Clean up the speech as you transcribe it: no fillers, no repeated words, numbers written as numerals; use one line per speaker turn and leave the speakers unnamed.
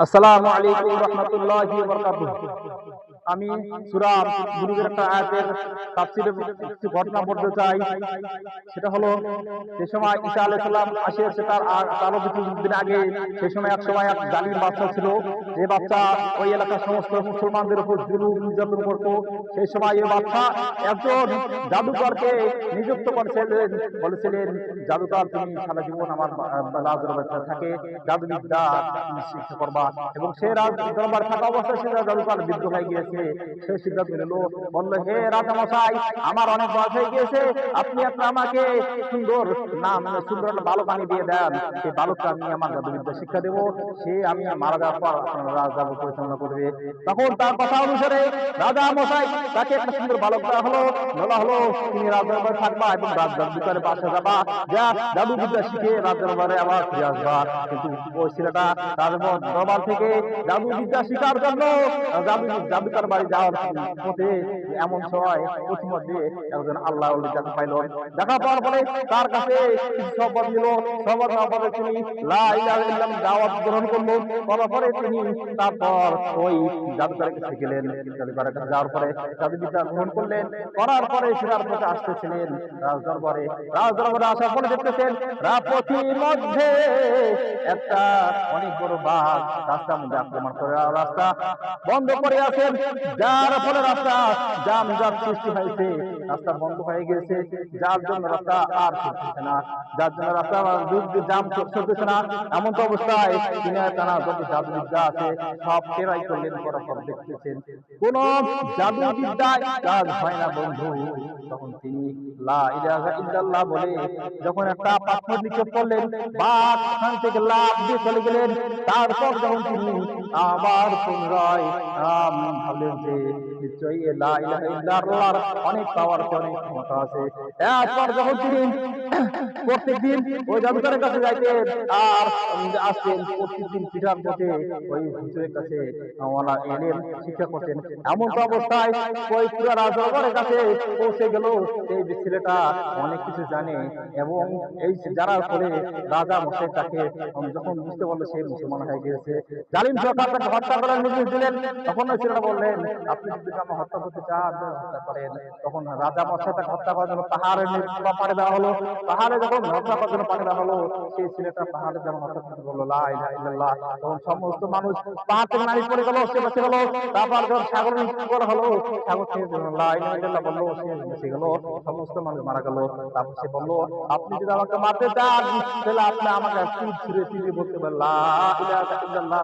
আসসালামু আলাইকুম রাহমাতুল্লাহি ওয়া বারাকাতুহু। আমি সূরা বুরুজের একটা আয়াতের তাফসীরে কিছু ঘটনা বলতে চাই। সেটা হলো, যে সময় ঈসা আলাইহিস সালাম আসে, তারও কিছুদিন আগে, সেই সময় এক জালিম বাদশা ছিল, যে বাচ্চা ওই এলাকার সমস্ত মুসলমানদের উপর জুলুম নির্যাতন করত। সেই সময় এই বাদশা একজন জাদুকরকে নিযুক্ত করেছিলেন, বলেছিলেন, জাদুকর তুমি সারা জীবন আমার রাজদরবারে থাকে জাদুবিদ্যা শিক্ষা করবা। এবং সে রাজ দরবার থাকা অবস্থায় সে জাদুকর বিদ্রোহ হয়ে গিয়েছে। সে সিদ্ধান্ত নিল, বললো, হে রাজামশাই, আমার অনেক বয়স হয়ে গিয়েছে, আপনি একটা আমাকে সুন্দর সুন্দর একটা বালক আনি দিয়ে দেন, সেই বালকটা আমি আমার জাদুবিদ্যা শিক্ষা দেবো, সে আমি মারা যাওয়ার পর আপনার রাজা পরিচালনা করবে। তখন তার কথা অনুসারে রাজা মশাই তাকে একটা সুন্দর বালক দেওয়া হলো, বলা হলো, তুমি রাজদরবারে থাকবা এবং রাজদরবারে পাশে যাবা, যা জাদুবিদ্যা শিখে রাজদরবারে আবার ফিরে আসবা। কিন্তু ওই ছেলেটা তার দরবার থেকে জাদুবিদ্যা শিখার জন্য জাদুকর বাড়ি যাওয়ার পথে এমন সময় পথিমধ্যে একজন আল্লাহ যাকে পাইল। দেখা পাওয়ার পরে তার কাছে শপথ নিল। শপথ নেওয়ার পরে তিনি লা ইলাহা ইল্লাল্লাহ দাওয়াত গ্রহণ করলেন। করার পরে তিনি তারপর ওই জাদুকরের কাছে গেলেন। জাদুকরের কাছে যাওয়ার পরে জাদুবিদ্যা গ্রহণ করলেন। করার পরে ফেরার পথে আসতেছিলেন রাজদরবারে। রাজদরবারে আসার পরে দেখতেছেন পথির মধ্যে একটা অনেক বড় বাঘ রাস্তার মধ্যে আক্রমণ করে, রাস্তা বন্ধ করে আছেন, যার ফলে রাস্তা জাম সৃষ্টি হয়েছে, রাস্তা বন্ধ হয়ে গেছে, যার জন্য রাস্তা আর চলতেছে না, যার জন্য রাস্তা জাম চলতেছে না। এমন তো অবস্থায় তিনি টানা যত জাদুবিদ্যা আছে সব ফেরাই করলেন। করার পর দেখতেছেন কোন জাদুবিদ্যায় কাজ হয় না বন্ধু। তখন তিনি লা ইলাহা ইল্লাল্লাহ বলে যখন একটা পাথর নিক্ষেপ করলেন, বাঘ সেখান থেকে লাফ দিয়ে চলে গেলেন। তারপর যখন তিনি আবার পুনরায় ভাবলেন যে নিশ্চয়ই লা ইলাহা ইল্লাল্লাহর অনেক পাওয়ার, অনেক ক্ষমতা আছে। এরপর যখন তিনি প্রত্যেকদিন ওই জাদুকরের কাছে যাইতেন আর আসতেন, প্রত্যেকদিন পিঠার পথে ওই হুজুরের কাছে এলেন, শিক্ষা করতেন। এমন তো অবস্থায় ওই পুরা রাজদরবারের কাছে পৌঁছে গেল এই যে ছেলেটা অনেক কিছু জানে, এবং এই যারা ফলে রাজা মশাই তাকে যখন বুঝতে পারলো সে মুসলমান হয়ে গিয়েছে, জালিম সরকার তাকে হত্যা করার নির্দেশ দিলেন। তখন ওই ছেলেটা বললেন, আপনি যদি আমার হত্যা করতে চান হত্যা করেন। তখন রাজা মশাই তাকে হত্যা করার জন্য পাহাড়ে পাড়ে দেওয়া হলো। পাহাড়ে যখন হত্যা করার জন্য পাড়ে দেওয়া হলো, সেই ছেলেটা পাহাড়ে যেমন হত্যা করতে বললো লা ইলাহা ইল্লাল্লাহ, তখন সমস্ত মানুষ পাহাড় থেকে নামিয়ে পড়ে গেল, সে বেঁচে গেল। তারপর যখন সাগর করা হলো, সাগর থেকে লা ইলাহা ইল্লাল্লাহ বললো, সে বেঁচে গেল। সমস্ত মানুষ মারা গেল। তারপর সে বললো, আপনি যদি আমাকে মারতে চান তাহলে আপনি আমাকে তীর ছুঁড়ে বলতে পারেন লা ইলাহা ইল্লাল্লাহ।